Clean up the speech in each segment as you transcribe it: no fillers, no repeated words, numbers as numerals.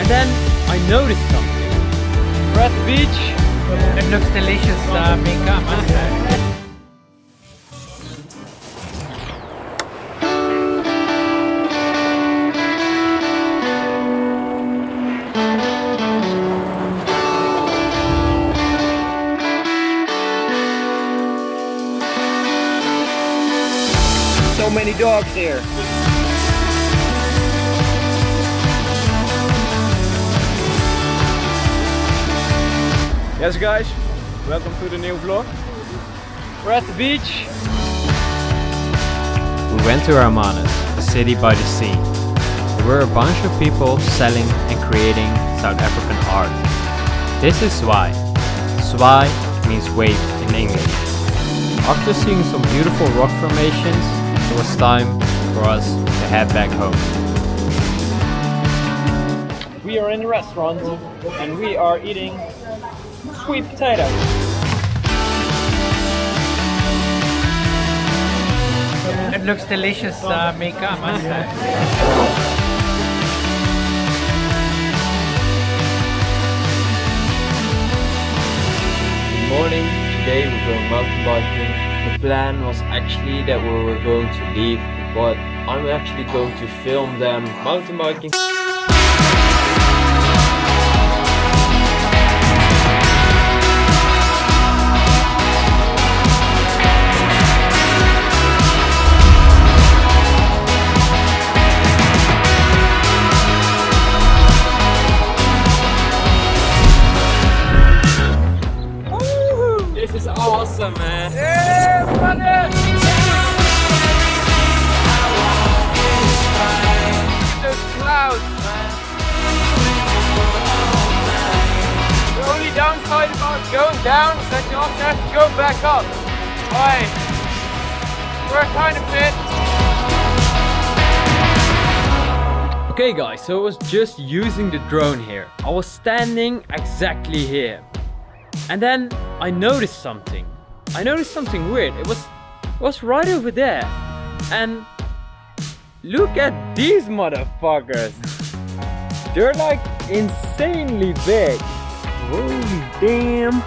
And then I noticed something. We're at the beach. It looks delicious, Mika, I must say. So many dogs here. Yes guys, welcome to the new vlog. We're at the beach. We went to Hermanus, a city by the sea. There were a bunch of people selling and creating South African art. This is Swai. Swai means wave in English. After seeing some beautiful rock formations, it was time for us to head back home. We are in a restaurant and we are eating sweet potato. It looks delicious, Mika, I must say. Good morning, today we're going mountain biking. The plan was actually that we were going to leave, but I'm actually going to film them mountain biking. This is awesome, man. Yeah, brother! Those clouds, man. The only downside about going down is that you often have to go back up. Alright, we're kind of fit. Okay guys, so I was just using the drone here. I was standing exactly here. And then I noticed something. I noticed something weird. It was right over there. And look at these motherfuckers. They're like insanely big. Holy damn.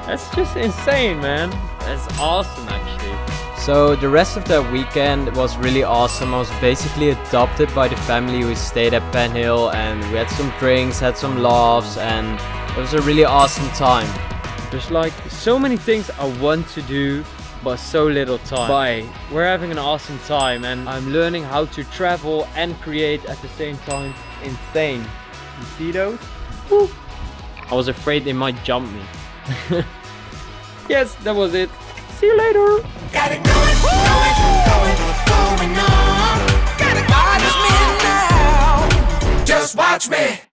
That's just insane, man. That's awesome actually. So the rest of that weekend was really awesome. I was basically adopted by the family. We stayed at Penhill and we had some drinks, had some laughs, and it was a really awesome time. There's like so many things I want to do, but so little time. But we're having an awesome time and I'm learning how to travel and create at the same time. Insane. You see those? Woo. I was afraid they might jump me. Yes, that was it. See you later. Got it going on. Got it on. Just watch me.